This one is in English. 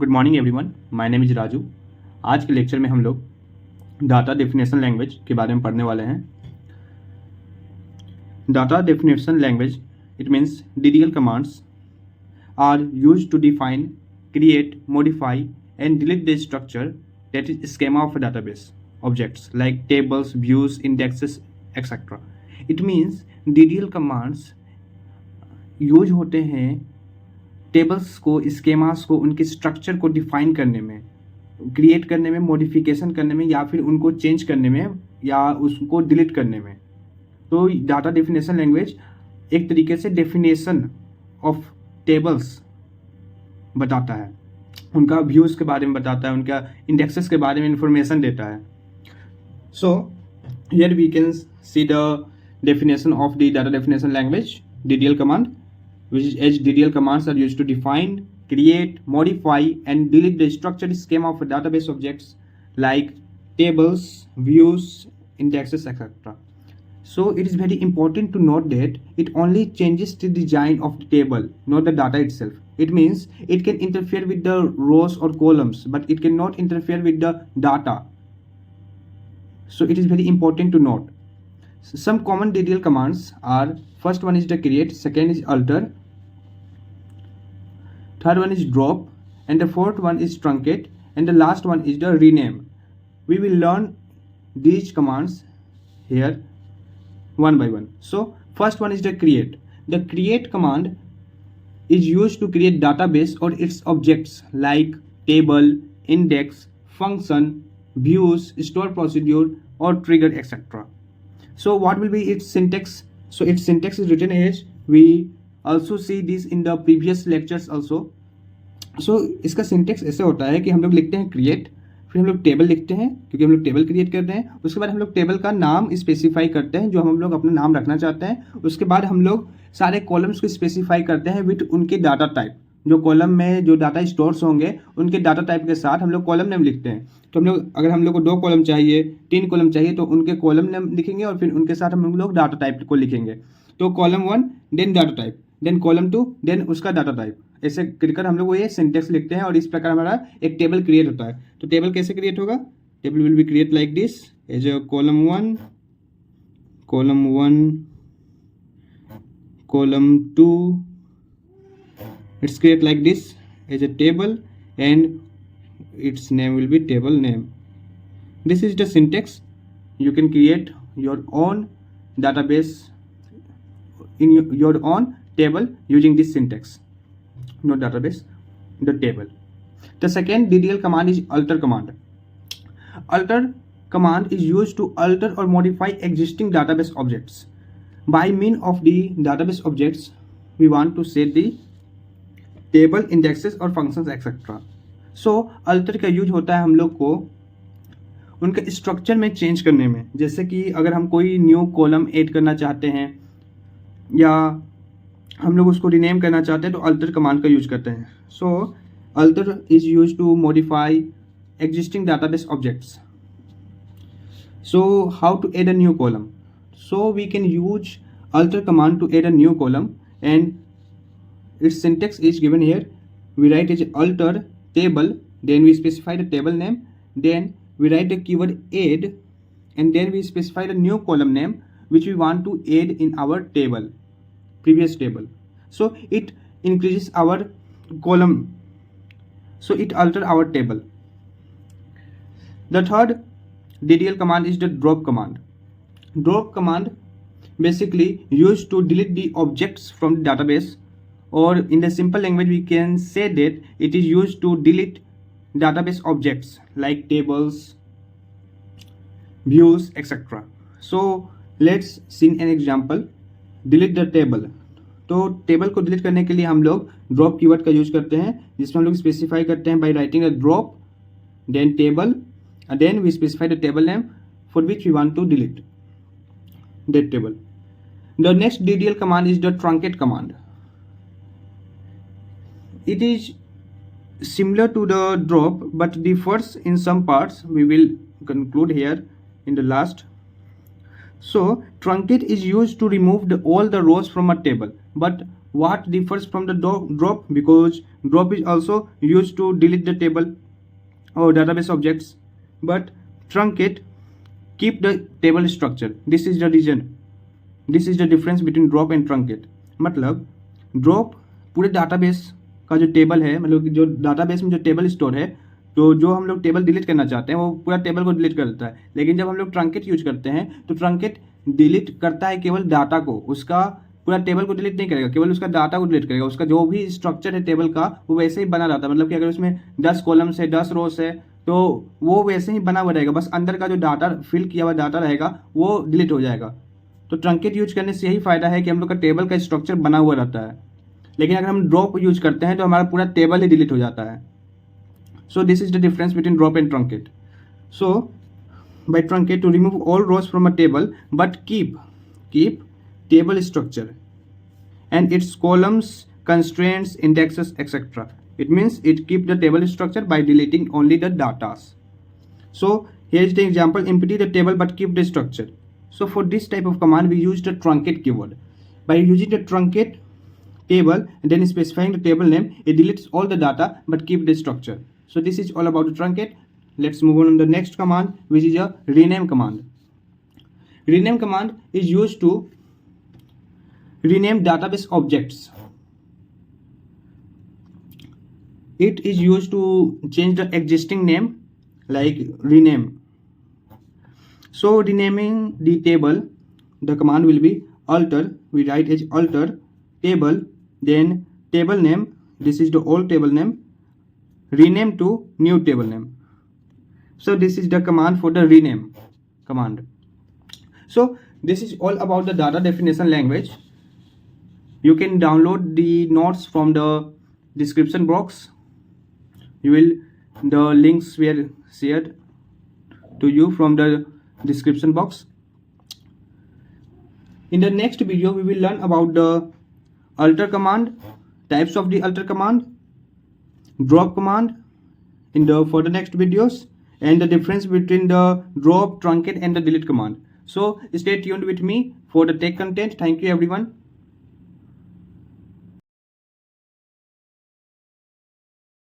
Good morning everyone, my name is Raju. आज के lecture में हम लोग डाटा डेफिनेशन लैंग्वेज के बारे में पढ़ने वाले हैं। Data definition language it means DDL commands are used to define, create, modify and delete the structure that is schema of database objects like tables, views, indexes etcetera. It means DDL commands use होते हैं tables को, स्केमास को, उनके structure को define करने में, create करने में, मॉडिफिकेशन करने में, या फिर उनको चेंज करने में, या उसको डिलीट करने में। तो डाटा डेफिनेशन लैंग्वेज एक तरीके से डेफिनेशन ऑफ टेबल्स बताता है, उनका व्यूज़ के बारे में बताता है, उनका इंडेक्सेस के बारे में इंफॉर्मेशन देता है। So here we can see the definition of the data definition language DDL command, which is as DDL commands are used to define, create, modify and delete the structured schema of database objects like tables, views, indexes etc. So it is very important to note that it only changes the design of the table, not the data itself. It means it can interfere with the rows or columns, but it cannot interfere with the data. So it is very important to note. Some common DDL commands are, first one is the create, second is alter, third one is drop, and the fourth one is truncate, and the last one is the rename. We will learn these commands here one by one. So first one is the create. The create command is used to create database or its objects like table, index, function, views, store procedure or trigger etc. So what will be its syntax? So its syntax is written as, we also see this in the previous lectures also. So इसका syntax ऐसे होता है कि हम लोग लिखते हैं create, फिर हम लोग टेबल लिखते हैं क्योंकि हम लोग टेबल क्रिएट कर रहे हैं। उसके बाद हम लोग टेबल का नाम स्पेसिफाई करते हैं जो हम लोग अपना नाम रखना चाहते हैं। उसके बाद हम लोग सारे कॉलम्स को स्पेसिफाई करते हैं विथ उनके डाटा टाइप, जो कॉलम में जो डाटा स्टोर्स होंगे उनके डाटा टाइप के साथ हम लोग कॉलम नेम लिखते हैं। तो हम लोग, अगर हम लोग को 2 कॉलम चाहिए, 3 कॉलम चाहिए, तो उनके कॉलम नेम लिखेंगे और फिर उनके साथ हम लोग डाटा टाइप को लिखेंगे। तो column 1 then data type, then column 2 then उसका डाटा टाइप, ऐसे कर हम लोग ये सिंटेक्स लिखते हैं और इस प्रकार हमारा एक टेबल क्रिएट होता है। तो टेबल कैसे क्रिएट होगा? Table will be create like this as a column 1, column 2, it's create like this as a table and its name will be table name. This is the syntax. You can create your own database in your own table using this syntax. Not database, the table. The second DDL command is alter command. Alter command is used to alter or modify existing database objects. By means of the database objects, we want to set the table, indexes और functions etcetera. सो alter का use होता है हम लोग को उनके structure में change करने में। जैसे कि अगर हम कोई न्यू कॉलम ऐड करना चाहते हैं या हम लोग उसको रीनेम करना चाहते हैं तो अल्टर कमांड का यूज करते हैं। So alter is use to modify existing database objects. So how to add a new column? So we can use alter command to add a new column and its syntax is given here. We write as alter table, then we specify the table name, then we write the keyword add, and then we specify the new column name which we want to add in our table, previous table. So it increases our column, so it alter our table. The third DDL command is the drop command. Drop command basically used to delete the objects from the database, or in the simple language we can say that it is used to delete database objects like tables, views etc. So let's see an example. Delete the table. तो table को delete करने के लिए हम लोग drop keyword का use करते हैं, जिसमें हम लोग स्पेसिफाई करते हैं by writing a drop then table and then we specify the table name for which we want to delete that table. The next DDL command is the truncate command. It is similar to the drop but differs in some parts. We will conclude here in the last. So truncate is used to remove all the rows from a table, but What differs from the drop? Because drop is also used to delete the table or database objects, but truncate keep the table structure. This is the reason, this is the difference between drop and truncate. मतलब drop पूरे database का जो table है, मतलब जो database में जो table store है, तो जो हम लोग टेबल डिलीट करना चाहते हैं वो पूरा टेबल को डिलीट कर देता है. लेकिन जब हम लोग ट्रंकेट यूज करते हैं तो ट्रंकेट डिलीट करता है केवल डाटा को, उसका पूरा टेबल को डिलीट नहीं करेगा, केवल उसका डाटा को डिलीट करेगा. उसका जो भी स्ट्रक्चर है टेबल का वो वैसे ही बना रहता है. मतलब कि अगर उसमें 10 कॉलम्स है, 10 रोस है, तो वो वैसे ही बना हुआ रहेगा, बस अंदर का जो डाटा फिल किया हुआ डाटा रहेगा वो डिलीट हो जाएगा. तो ट्रंकेट यूज करने से यही फायदा है कि हम लोग का टेबल का स्ट्रक्चर बना हुआ रहता है. लेकिन अगर हम ड्रॉप यूज करते हैं तो हमारा पूरा टेबल ही डिलीट हो जाता है. So this is the difference between drop and truncate. So by truncate to remove all rows from a table but keep table structure and its columns, constraints, indexes, etc. It means it keep the table structure by deleting only the datas. So here is the example: empty the table but keep the structure. So for this type of command we use the truncate keyword. By using the truncate table and then specifying the table name, it deletes all the data but keep the structure. So this is all about the truncate. Let's move on to the next command, which is a rename command. Rename command is used to rename database objects. It is used to change the existing name, like rename. So renaming the table, the command will be alter. We write as alter table, then table name, this is the old table name, rename to new table name. So this is the command for the rename command. So this is all about the data definition language. You can download the notes from the description box. The links were shared to you from the description box. In the next video we will learn about the alter command, types of the alter command, drop command in the for the next videos, and the difference between the drop, truncate and the delete command. So stay tuned with me for the tech content. Thank you everyone.